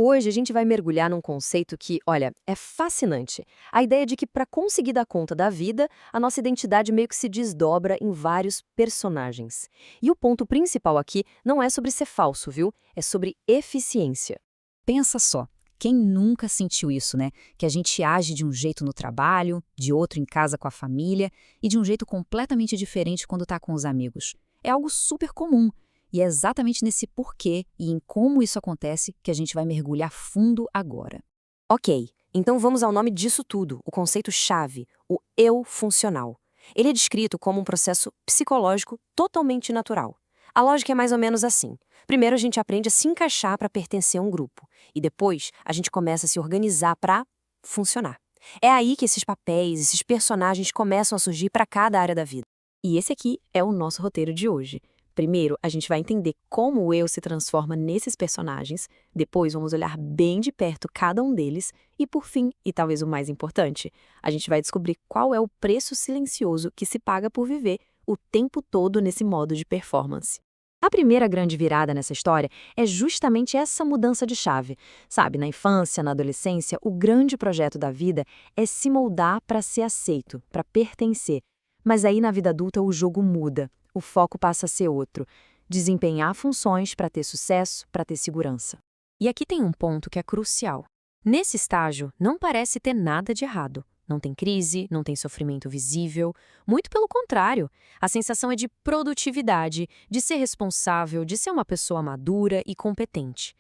Hoje a gente vai mergulhar num conceito que, olha, é fascinante. A ideia de que para conseguir dar conta da vida, a nossa identidade meio que se desdobra em vários personagens. E o ponto principal aqui não é sobre ser falso, viu? É sobre eficiência. Pensa só, quem nunca sentiu isso, né? Que a gente age de um jeito no trabalho, de outro em casa com a família e de um jeito completamente diferente quando tá com os amigos. É algo super comum. E é exatamente nesse porquê e em como isso acontece que a gente vai mergulhar fundo agora. Ok, então vamos ao nome disso tudo, o conceito-chave, o eu funcional. Ele é descrito como um processo psicológico totalmente natural. A lógica é mais ou menos assim. Primeiro a gente aprende a se encaixar para pertencer a um grupo, e depois a gente começa a se organizar para funcionar. É aí que esses papéis, esses personagens começam a surgir para cada área da vida. E esse aqui é o nosso roteiro de hoje. Primeiro, a gente vai entender como o eu se transforma nesses personagens, depois vamos olhar bem de perto cada um deles e, por fim, e talvez o mais importante, a gente vai descobrir qual é o preço silencioso que se paga por viver o tempo todo nesse modo de performance. A primeira grande virada nessa história é justamente essa mudança de chave. Sabe, na infância, na adolescência, o grande projeto da vida é se moldar para ser aceito, para pertencer. Mas aí na vida adulta o jogo muda, o foco passa a ser outro: desempenhar funções para ter sucesso, para ter segurança. E aqui tem um ponto que é crucial. Nesse estágio, não parece ter nada de errado. Não tem crise, não tem sofrimento visível. Muito pelo contrário. A sensação é de produtividade, de ser responsável, de ser uma pessoa madura e competente.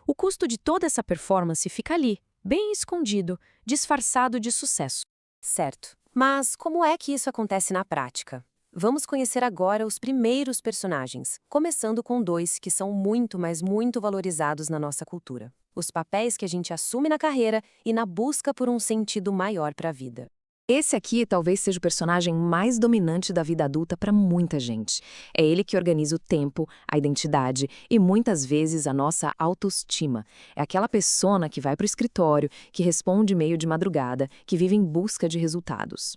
O custo de toda essa performance fica ali, bem escondido, disfarçado de sucesso. Certo. Mas como é que isso acontece na prática? Vamos conhecer agora os primeiros personagens, começando com dois que são muito, mas muito valorizados na nossa cultura. Os papéis que a gente assume na carreira e na busca por um sentido maior para a vida. Esse aqui talvez seja o personagem mais dominante da vida adulta para muita gente. É ele que organiza o tempo, a identidade e muitas vezes a nossa autoestima. É aquela persona que vai para o escritório, que responde e-mail de madrugada, que vive em busca de resultados.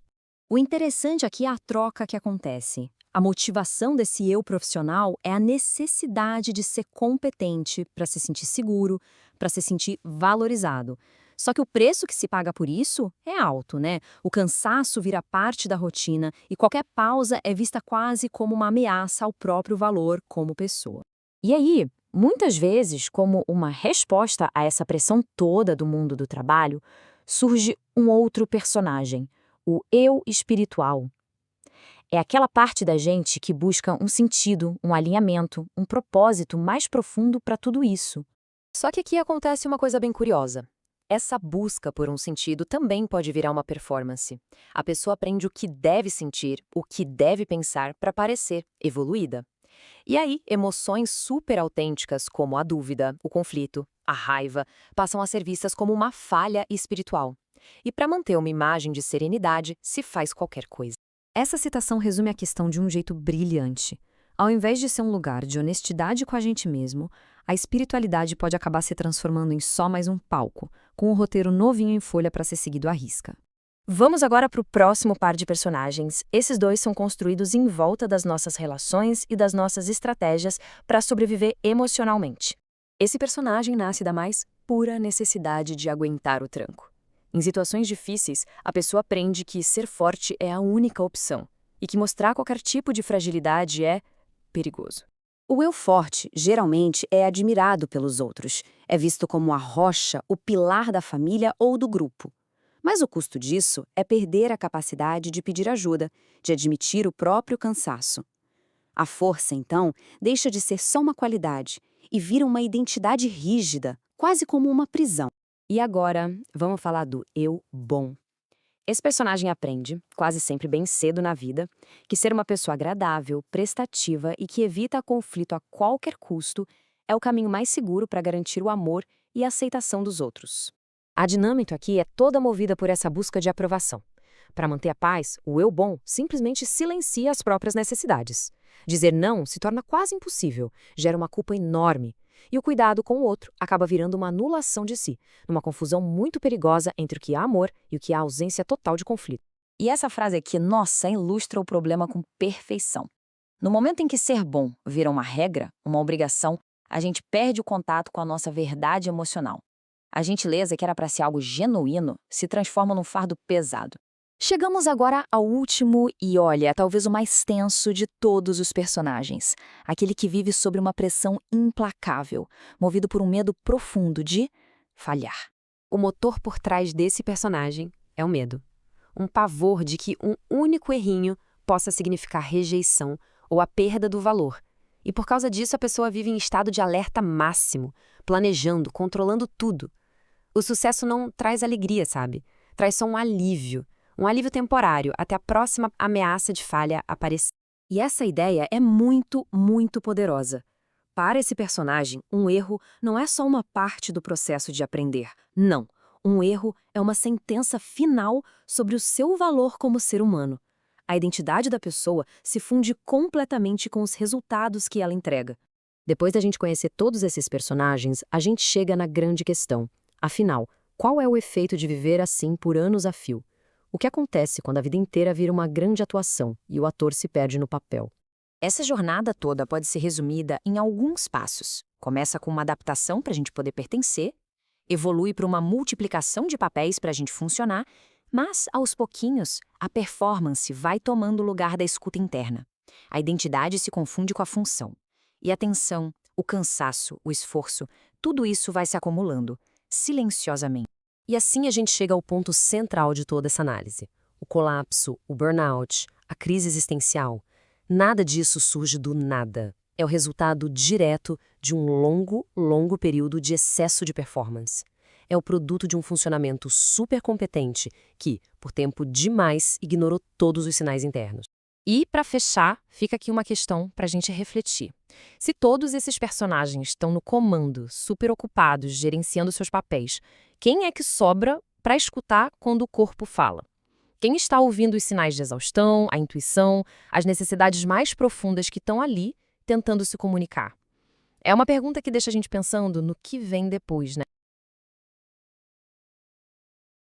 O interessante aqui é a troca que acontece. A motivação desse eu profissional é a necessidade de ser competente para se sentir seguro, para se sentir valorizado. Só que o preço que se paga por isso é alto, né? O cansaço vira parte da rotina e qualquer pausa é vista quase como uma ameaça ao próprio valor como pessoa. E aí, muitas vezes, como uma resposta a essa pressão toda do mundo do trabalho, surge um outro personagem, o eu espiritual. É aquela parte da gente que busca um sentido, um alinhamento, um propósito mais profundo para tudo isso. Só que aqui acontece uma coisa bem curiosa. Essa busca por um sentido também pode virar uma performance. A pessoa aprende o que deve sentir, o que deve pensar para parecer evoluída. E aí, emoções super autênticas como a dúvida, o conflito, a raiva, passam a ser vistas como uma falha espiritual. E para manter uma imagem de serenidade, se faz qualquer coisa. Essa citação resume a questão de um jeito brilhante. Ao invés de ser um lugar de honestidade com a gente mesmo, a espiritualidade pode acabar se transformando em só mais um palco, com um roteiro novinho em folha para ser seguido à risca. Vamos agora para o próximo par de personagens. Esses dois são construídos em volta das nossas relações e das nossas estratégias para sobreviver emocionalmente. Esse personagem nasce da mais pura necessidade de aguentar o tranco. Em situações difíceis, a pessoa aprende que ser forte é a única opção e que mostrar qualquer tipo de fragilidade é perigoso. O eu forte, geralmente, é admirado pelos outros. É visto como a rocha, o pilar da família ou do grupo. Mas o custo disso é perder a capacidade de pedir ajuda, de admitir o próprio cansaço. A força, então, deixa de ser só uma qualidade e vira uma identidade rígida, quase como uma prisão. E agora, vamos falar do eu bom. Esse personagem aprende, quase sempre bem cedo na vida, que ser uma pessoa agradável, prestativa e que evita conflito a qualquer custo é o caminho mais seguro para garantir o amor e a aceitação dos outros. A dinâmica aqui é toda movida por essa busca de aprovação. Para manter a paz, o eu bom simplesmente silencia as próprias necessidades. Dizer não se torna quase impossível, gera uma culpa enorme. E o cuidado com o outro acaba virando uma anulação de si, numa confusão muito perigosa entre o que há amor e o que há ausência total de conflito. E essa frase aqui, nossa, ilustra o problema com perfeição. No momento em que ser bom vira uma regra, uma obrigação, a gente perde o contato com a nossa verdade emocional. A gentileza, que era para ser algo genuíno, se transforma num fardo pesado. Chegamos agora ao último e, olha, talvez o mais tenso de todos os personagens. Aquele que vive sob uma pressão implacável, movido por um medo profundo de falhar. O motor por trás desse personagem é o medo. Um pavor de que um único errinho possa significar rejeição ou a perda do valor. E por causa disso a pessoa vive em estado de alerta máximo, planejando, controlando tudo. O sucesso não traz alegria, sabe? Traz só um alívio temporário, até a próxima ameaça de falha aparecer. E essa ideia é muito, muito poderosa. Para esse personagem, um erro não é só uma parte do processo de aprender. Não. Um erro é uma sentença final sobre o seu valor como ser humano. A identidade da pessoa se funde completamente com os resultados que ela entrega. Depois da gente conhecer todos esses personagens, a gente chega na grande questão. Afinal, qual é o efeito de viver assim por anos a fio? O que acontece quando a vida inteira vira uma grande atuação e o ator se perde no papel? Essa jornada toda pode ser resumida em alguns passos. Começa com uma adaptação para a gente poder pertencer, evolui para uma multiplicação de papéis para a gente funcionar, mas, aos pouquinhos, a performance vai tomando o lugar da escuta interna. A identidade se confunde com a função. E a tensão, o cansaço, o esforço, tudo isso vai se acumulando, silenciosamente. E assim a gente chega ao ponto central de toda essa análise. O colapso, o burnout, a crise existencial. Nada disso surge do nada. É o resultado direto de um longo período de excesso de performance. É o produto de um funcionamento super competente que, por tempo demais, ignorou todos os sinais internos. E, para fechar, fica aqui uma questão para a gente refletir. Se todos esses personagens estão no comando, super ocupados, gerenciando seus papéis, quem é que sobra para escutar quando o corpo fala? Quem está ouvindo os sinais de exaustão, a intuição, as necessidades mais profundas que estão ali tentando se comunicar? É uma pergunta que deixa a gente pensando no que vem depois, né?